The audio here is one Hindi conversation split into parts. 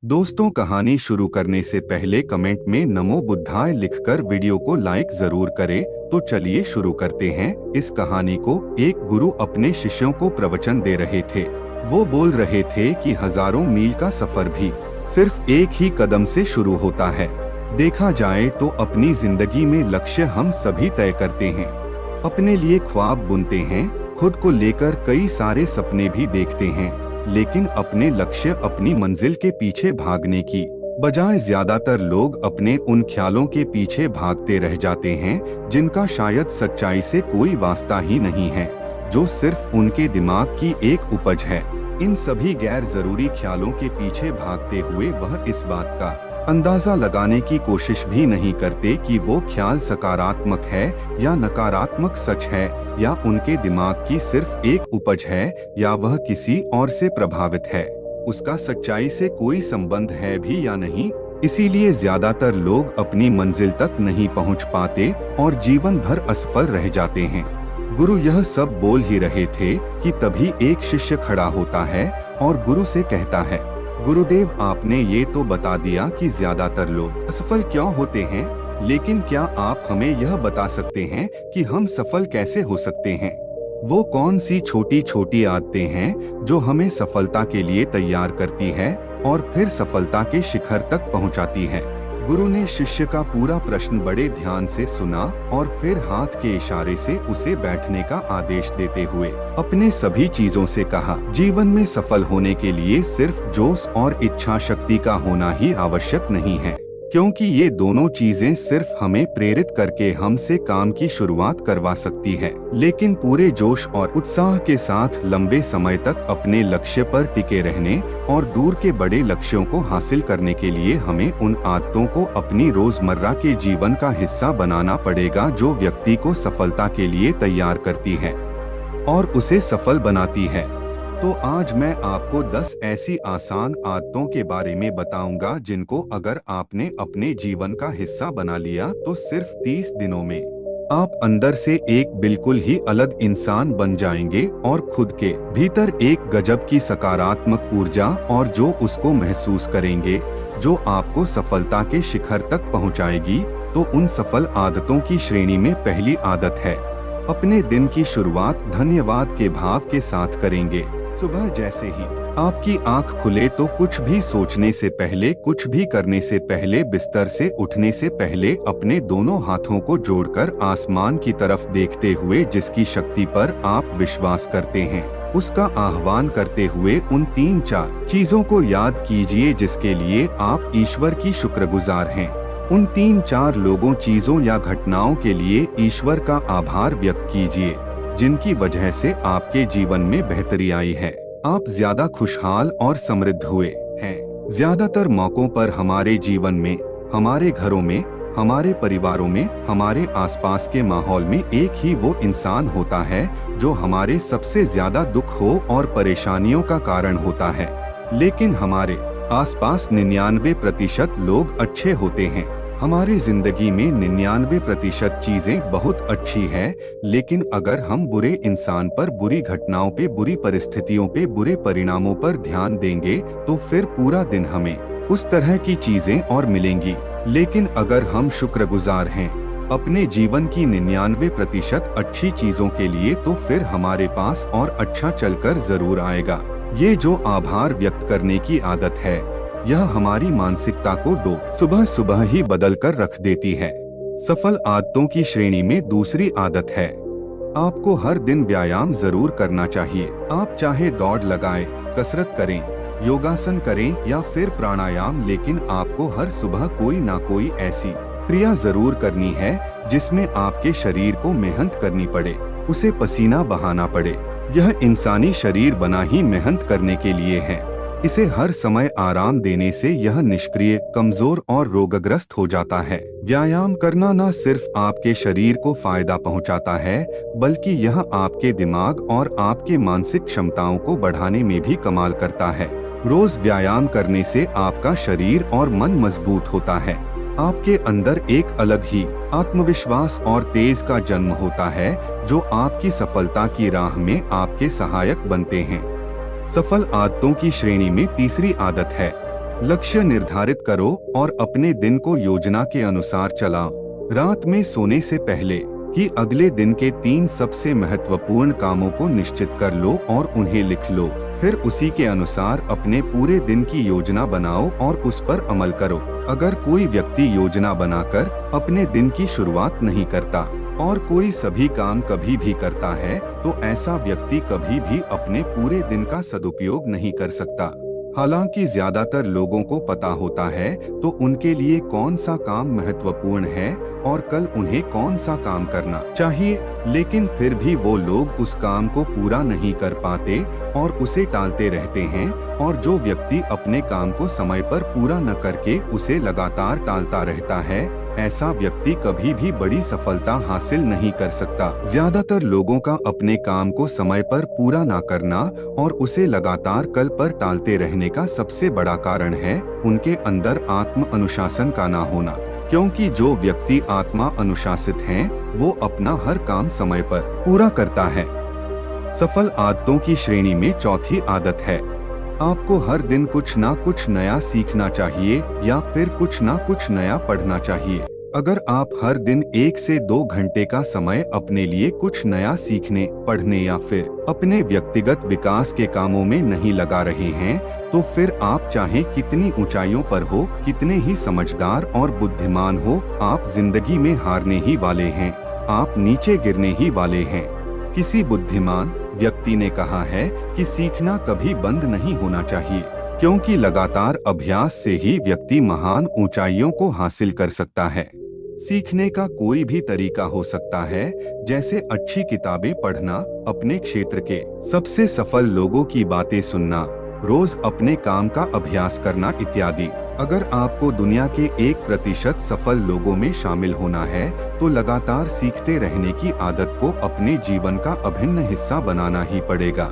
दोस्तों, कहानी शुरू करने से पहले कमेंट में नमो बुद्धाय लिखकर वीडियो को लाइक जरूर करें। तो चलिए शुरू करते हैं इस कहानी को। एक गुरु अपने शिष्यों को प्रवचन दे रहे थे। वो बोल रहे थे कि हजारों मील का सफर भी सिर्फ एक ही कदम से शुरू होता है। देखा जाए तो अपनी जिंदगी में लक्ष्य हम सभी तय करते हैं, अपने लिए ख्वाब बुनते हैं, खुद को लेकर कई सारे सपने भी देखते हैं, लेकिन अपने लक्ष्य अपनी मंजिल के पीछे भागने की बजाय ज्यादातर लोग अपने उन ख्यालों के पीछे भागते रह जाते हैं जिनका शायद सच्चाई से कोई वास्ता ही नहीं है, जो सिर्फ उनके दिमाग की एक उपज है। इन सभी गैर जरूरी ख्यालों के पीछे भागते हुए वह इस बात का अंदाजा लगाने की कोशिश भी नहीं करते कि वो ख्याल सकारात्मक है या नकारात्मक, सच है या उनके दिमाग की सिर्फ एक उपज है, या वह किसी और से प्रभावित है, उसका सच्चाई से कोई संबंध है भी या नहीं। इसीलिए ज्यादातर लोग अपनी मंजिल तक नहीं पहुंच पाते और जीवन भर असफल रह जाते हैं। गुरु यह सब बोल ही रहे थे कि तभी एक शिष्य खड़ा होता है और गुरु से कहता है, गुरुदेव, आपने ये तो बता दिया कि ज्यादातर लोग असफल क्यों होते हैं, लेकिन क्या आप हमें यह बता सकते हैं कि हम सफल कैसे हो सकते हैं? वो कौन सी छोटी छोटी आदतें हैं जो हमें सफलता के लिए तैयार करती है और फिर सफलता के शिखर तक पहुंचाती है? गुरु ने शिष्य का पूरा प्रश्न बड़े ध्यान से सुना और फिर हाथ के इशारे से उसे बैठने का आदेश देते हुए अपने सभी चीजों से कहा, जीवन में सफल होने के लिए सिर्फ जोश और इच्छा शक्ति का होना ही आवश्यक नहीं है, क्योंकि ये दोनों चीजें सिर्फ हमें प्रेरित करके हमसे काम की शुरुआत करवा सकती है, लेकिन पूरे जोश और उत्साह के साथ लंबे समय तक अपने लक्ष्य पर टिके रहने और दूर के बड़े लक्ष्यों को हासिल करने के लिए हमें उन आदतों को अपनी रोजमर्रा के जीवन का हिस्सा बनाना पड़ेगा जो व्यक्ति को सफलता के लिए तैयार करती है और उसे सफल बनाती है। तो आज मैं आपको 10 ऐसी आसान आदतों के बारे में बताऊंगा जिनको अगर आपने अपने जीवन का हिस्सा बना लिया तो सिर्फ 30 दिनों में आप अंदर से एक बिल्कुल ही अलग इंसान बन जाएंगे और खुद के भीतर एक गजब की सकारात्मक ऊर्जा और जो उसको महसूस करेंगे, जो आपको सफलता के शिखर तक पहुंचाएगी। तो उन सफल आदतों की श्रेणी में पहली आदत है, अपने दिन की शुरुआत धन्यवाद के भाव के साथ करेंगे। सुबह जैसे ही आपकी आंख खुले तो कुछ भी सोचने से पहले, कुछ भी करने से पहले, बिस्तर से उठने से पहले अपने दोनों हाथों को जोड़कर आसमान की तरफ देखते हुए जिसकी शक्ति पर आप विश्वास करते हैं, उसका आह्वान करते हुए उन 3-4 चीजों को याद कीजिए जिसके लिए आप ईश्वर की शुक्रगुजार हैं। उन 3-4 लोगों, चीजों या घटनाओं के लिए ईश्वर का आभार व्यक्त कीजिए जिनकी वजह से आपके जीवन में बेहतरी आई है, आप ज्यादा खुशहाल और समृद्ध हुए हैं। ज्यादातर मौकों पर हमारे जीवन में, हमारे घरों में, हमारे परिवारों में, हमारे आसपास के माहौल में एक ही वो इंसान होता है जो हमारे सबसे ज्यादा दुख हो और परेशानियों का कारण होता है, लेकिन हमारे आसपास 99% लोग अच्छे होते हैं। हमारी जिंदगी में 99% चीजें बहुत अच्छी हैं, लेकिन अगर हम बुरे इंसान पर, बुरी घटनाओं पे, बुरी परिस्थितियों पे, बुरे परिणामों पर ध्यान देंगे तो फिर पूरा दिन हमें उस तरह की चीजें और मिलेंगी। लेकिन अगर हम शुक्रगुजार हैं अपने जीवन की 99% अच्छी चीजों के लिए, तो फिर हमारे पास और अच्छा चलकर जरूर आएगा। ये जो आभार व्यक्त करने की आदत है, यह हमारी मानसिकता को सुबह सुबह ही बदल कर रख देती है। सफल आदतों की श्रेणी में दूसरी आदत है, आपको हर दिन व्यायाम जरूर करना चाहिए। आप चाहे दौड़ लगाएं, कसरत करें, योगासन करें या फिर प्राणायाम, लेकिन आपको हर सुबह कोई ना कोई ऐसी क्रिया जरूर करनी है जिसमें आपके शरीर को मेहनत करनी पड़े, उसे पसीना बहाना पड़े। यह इंसानी शरीर बना ही मेहनत करने के लिए है। इसे हर समय आराम देने से यह निष्क्रिय, कमजोर और रोगग्रस्त हो जाता है। व्यायाम करना न सिर्फ आपके शरीर को फायदा पहुंचाता है, बल्कि यह आपके दिमाग और आपके मानसिक क्षमताओं को बढ़ाने में भी कमाल करता है। रोज व्यायाम करने से आपका शरीर और मन मजबूत होता है, आपके अंदर एक अलग ही आत्मविश्वास और तेज का जन्म होता है जो आपकी सफलता की राह में आपके सहायक बनते हैं। सफल आदतों की श्रेणी में तीसरी आदत है, लक्ष्य निर्धारित करो और अपने दिन को योजना के अनुसार चलाओ। रात में सोने से पहले ही अगले दिन के 3 सबसे महत्वपूर्ण कामों को निश्चित कर लो और उन्हें लिख लो। फिर उसी के अनुसार अपने पूरे दिन की योजना बनाओ और उस पर अमल करो। अगर कोई व्यक्ति योजना बनाकर अपने दिन की शुरुआत नहीं करता और कोई सभी काम कभी भी करता है, तो ऐसा व्यक्ति कभी भी अपने पूरे दिन का सदुपयोग नहीं कर सकता। हालांकि ज्यादातर लोगों को पता होता है तो उनके लिए कौन सा काम महत्वपूर्ण है और कल उन्हें कौन सा काम करना चाहिए, लेकिन फिर भी वो लोग उस काम को पूरा नहीं कर पाते और उसे टालते रहते हैं। और जो व्यक्ति अपने काम को समय पर पूरा न करके उसे लगातार टालता रहता है, ऐसा व्यक्ति कभी भी बड़ी सफलता हासिल नहीं कर सकता। ज्यादातर लोगों का अपने काम को समय पर पूरा ना करना और उसे लगातार कल पर टालते रहने का सबसे बड़ा कारण है उनके अंदर आत्म अनुशासन का ना होना। क्योंकि जो व्यक्ति आत्मा अनुशासित हैं, वो अपना हर काम समय पर पूरा करता है। सफल आदतों की श्रेणी में चौथी आदत है, आपको हर दिन कुछ ना कुछ नया सीखना चाहिए या फिर कुछ ना कुछ नया पढ़ना चाहिए। अगर आप हर दिन 1 से 2 घंटे का समय अपने लिए कुछ नया सीखने, पढ़ने या फिर अपने व्यक्तिगत विकास के कामों में नहीं लगा रहे हैं, तो फिर आप चाहे कितनी ऊंचाइयों पर हो, कितने ही समझदार और बुद्धिमान हो, आप जिंदगी में हारने ही वाले हैं, आप नीचे गिरने ही वाले हैं। किसी बुद्धिमान व्यक्ति ने कहा है कि सीखना कभी बंद नहीं होना चाहिए, क्योंकि लगातार अभ्यास से ही व्यक्ति महान ऊंचाइयों को हासिल कर सकता है। सीखने का कोई भी तरीका हो सकता है, जैसे अच्छी किताबें पढ़ना, अपने क्षेत्र के सबसे सफल लोगों की बातें सुनना, रोज अपने काम का अभ्यास करना इत्यादि। अगर आपको दुनिया के 1% सफल लोगों में शामिल होना है, तो लगातार सीखते रहने की आदत को अपने जीवन का अभिन्न हिस्सा बनाना ही पड़ेगा।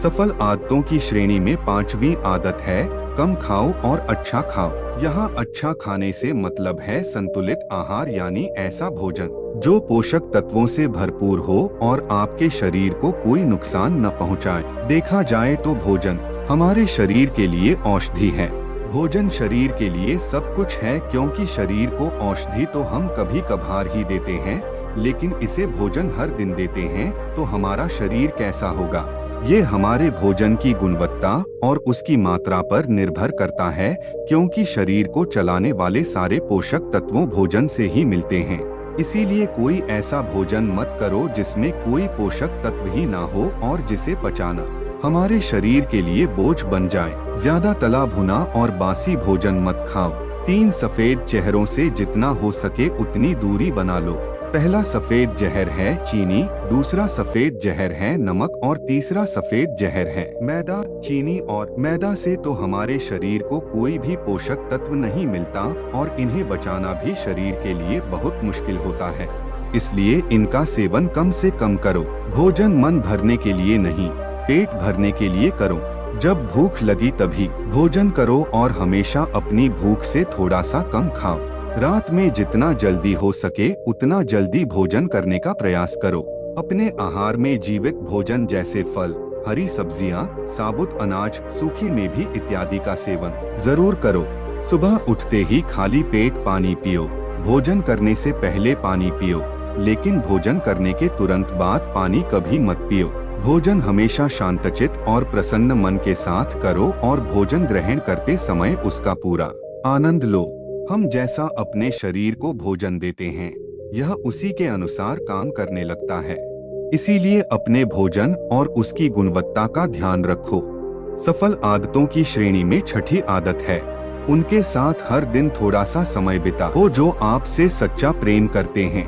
सफल आदतों की श्रेणी में 5वीं आदत है, कम खाओ और अच्छा खाओ। यहाँ अच्छा खाने से मतलब है संतुलित आहार, यानी ऐसा भोजन जो पोषक तत्वों से भरपूर हो और आपके शरीर को कोई नुकसान न पहुँचाए। देखा जाए तो भोजन हमारे शरीर के लिए औषधि है। भोजन शरीर के लिए सब कुछ है, क्योंकि शरीर को औषधि तो हम कभी कभार ही देते हैं, लेकिन इसे भोजन हर दिन देते हैं तो हमारा शरीर कैसा होगा, ये हमारे भोजन की गुणवत्ता और उसकी मात्रा पर निर्भर करता है, क्योंकि शरीर को चलाने वाले सारे पोषक तत्वों भोजन से ही मिलते हैं। इसीलिए कोई ऐसा भोजन मत करो जिसमें कोई पोषक तत्व ही ना हो और जिसे पचाना हमारे शरीर के लिए बोझ बन जाए। ज्यादा तला भुना और बासी भोजन मत खाओ। 3 सफेद जहरों से जितना हो सके उतनी दूरी बना लो। पहला सफेद जहर है चीनी, दूसरा सफेद जहर है नमक और तीसरा सफेद जहर है मैदा। चीनी और मैदा से तो हमारे शरीर को कोई भी पोषक तत्व नहीं मिलता और इन्हें बचाना भी शरीर के लिए बहुत मुश्किल होता है, इसलिए इनका सेवन कम से कम करो। भोजन मन भरने के लिए नहीं, पेट भरने के लिए करो। जब भूख लगी तभी भोजन करो और हमेशा अपनी भूख से थोड़ा सा कम खाओ। रात में जितना जल्दी हो सके उतना जल्दी भोजन करने का प्रयास करो। अपने आहार में जीवित भोजन जैसे फल, हरी सब्जियां, साबुत अनाज, सूखी मेवे इत्यादि का सेवन जरूर करो। सुबह उठते ही खाली पेट पानी पियो। भोजन करने से पहले पानी पियो, लेकिन भोजन करने के तुरंत बाद पानी कभी मत पियो। भोजन हमेशा शांतचित और प्रसन्न मन के साथ करो और भोजन ग्रहण करते समय उसका पूरा आनंद लो। हम जैसा अपने शरीर को भोजन देते हैं, यह उसी के अनुसार काम करने लगता है। इसीलिए अपने भोजन और उसकी गुणवत्ता का ध्यान रखो। सफल आदतों की श्रेणी में छठी आदत है, उनके साथ हर दिन थोड़ा सा समय बिताओ जो आपसे सच्चा प्रेम करते हैं,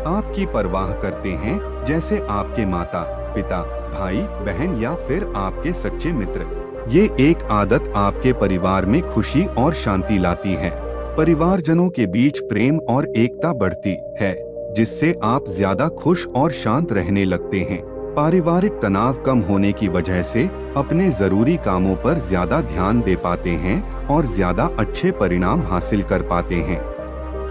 आपकी परवाह करते हैं, जैसे आपके माता पिता, भाई बहन या फिर आपके सच्चे मित्र। ये एक आदत आपके परिवार में खुशी और शांति लाती है। परिवारजनों के बीच प्रेम और एकता बढ़ती है, जिससे आप ज्यादा खुश और शांत रहने लगते हैं। पारिवारिक तनाव कम होने की वजह से अपने जरूरी कामों पर ज्यादा ध्यान दे पाते हैं और ज्यादा अच्छे परिणाम हासिल कर पाते हैं।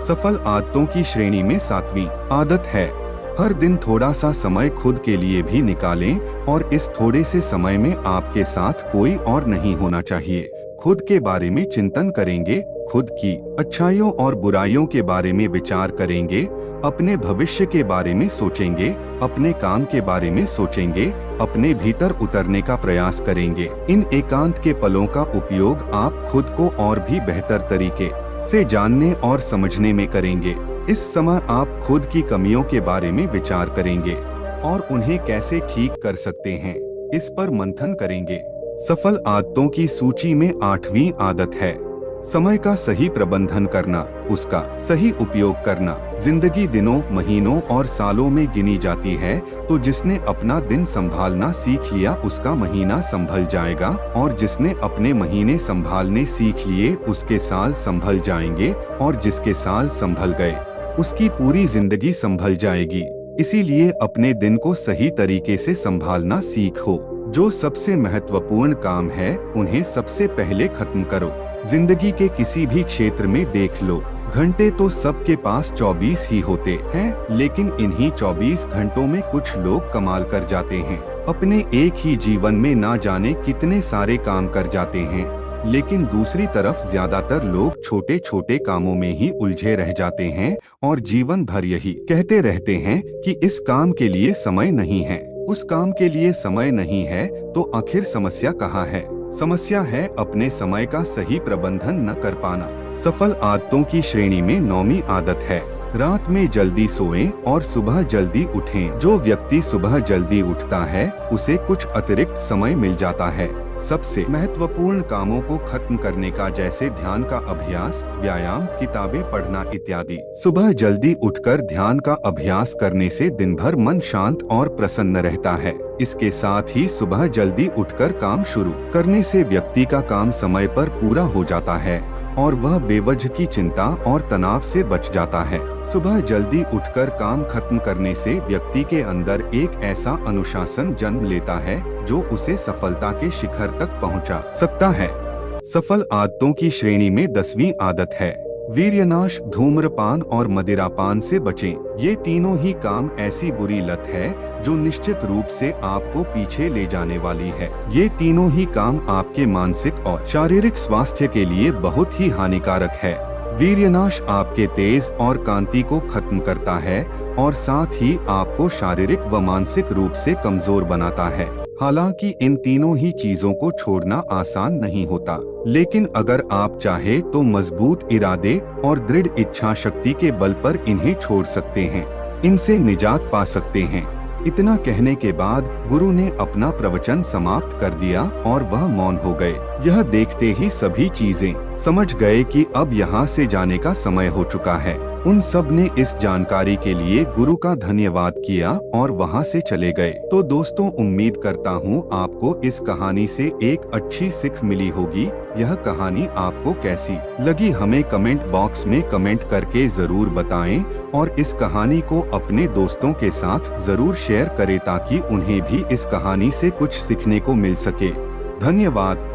सफल आदतों की श्रेणी में 7वीं आदत है, हर दिन थोड़ा सा समय खुद के लिए भी निकालें और इस थोड़े से समय में आपके साथ कोई और नहीं होना चाहिए, खुद के बारे में चिंतन करेंगे, खुद की अच्छाइयों और बुराइयों के बारे में विचार करेंगे, अपने भविष्य के बारे में सोचेंगे, अपने काम के बारे में सोचेंगे, अपने भीतर उतरने का प्रयास करेंगे। इन एकांत के पलों का उपयोग आप खुद को और भी बेहतर तरीके से जानने और समझने में करेंगे। इस समय आप खुद की कमियों के बारे में विचार करेंगे और उन्हें कैसे ठीक कर सकते हैं, इस पर मंथन करेंगे। सफल आदतों की सूची में 8वीं आदत है समय का सही प्रबंधन करना, उसका सही उपयोग करना। जिंदगी दिनों, महीनों और सालों में गिनी जाती है, तो जिसने अपना दिन संभालना सीख लिया उसका महीना संभल जाएगा, और जिसने अपने महीने संभालने सीख लिए उसके साल संभल जाएंगे, और जिसके साल संभल गए उसकी पूरी जिंदगी संभल जाएगी। इसीलिए अपने दिन को सही तरीके से संभालना सीखो। जो सबसे महत्वपूर्ण काम है उन्हें सबसे पहले खत्म करो। जिंदगी के किसी भी क्षेत्र में देख लो, घंटे तो सबके पास 24 ही होते हैं, लेकिन इन्हीं 24 घंटों में कुछ लोग कमाल कर जाते हैं। अपने एक ही जीवन में ना जाने कितने सारे काम कर जाते हैं, लेकिन दूसरी तरफ ज्यादातर लोग छोटे छोटे कामों में ही उलझे रह जाते हैं और जीवन भर यही कहते रहते हैं कि इस काम के लिए समय नहीं है, उस काम के लिए समय नहीं है। तो आखिर समस्या कहाँ है? समस्या है अपने समय का सही प्रबंधन न कर पाना। सफल आदतों की श्रेणी में 9वीं आदत है रात में जल्दी सोएं और सुबह जल्दी उठें। जो व्यक्ति सुबह जल्दी उठता है उसे कुछ अतिरिक्त समय मिल जाता है सबसे महत्वपूर्ण कामों को खत्म करने का, जैसे ध्यान का अभ्यास, व्यायाम, किताबें पढ़ना इत्यादि। सुबह जल्दी उठकर ध्यान का अभ्यास करने से दिन भर मन शांत और प्रसन्न रहता है। इसके साथ ही सुबह जल्दी उठकर काम शुरू करने से व्यक्ति का काम समय पर पूरा हो जाता है और वह बेवजह की चिंता और तनाव से बच जाता है। सुबह जल्दी उठकर काम खत्म करने से व्यक्ति के अंदर एक ऐसा अनुशासन जन्म लेता है जो उसे सफलता के शिखर तक पहुंचा सकता है। सफल आदतों की श्रेणी में 10वीं आदत है वीर्यनाश। धूम्रपान और मदिरापान से बचें। ये तीनों ही काम ऐसी बुरी लत है जो निश्चित रूप से आपको पीछे ले जाने वाली है। ये तीनों ही काम आपके मानसिक और शारीरिक स्वास्थ्य के लिए बहुत ही हानिकारक है। वीर्यनाश आपके तेज और कांति को खत्म करता है और साथ ही आपको शारीरिक व मानसिक रूप से कमजोर बनाता है। हालांकि इन तीनों ही चीजों को छोड़ना आसान नहीं होता, लेकिन अगर आप चाहे तो मजबूत इरादे और दृढ़ इच्छा शक्ति के बल पर इन्हें छोड़ सकते हैं, इनसे निजात पा सकते हैं। इतना कहने के बाद गुरु ने अपना प्रवचन समाप्त कर दिया और वह मौन हो गए। यह देखते ही सभी चीजें समझ गए कि अब यहाँ से जाने का समय हो चुका है। उन सब ने इस जानकारी के लिए गुरु का धन्यवाद किया और वहाँ से चले गए। तो दोस्तों, उम्मीद करता हूँ आपको इस कहानी से एक अच्छी सीख मिली होगी। यह कहानी आपको कैसी लगी हमें कमेंट बॉक्स में कमेंट करके जरूर बताएं और इस कहानी को अपने दोस्तों के साथ जरूर शेयर करें ताकि उन्हें भी इस कहानी से कुछ सीखने को मिल सके। धन्यवाद।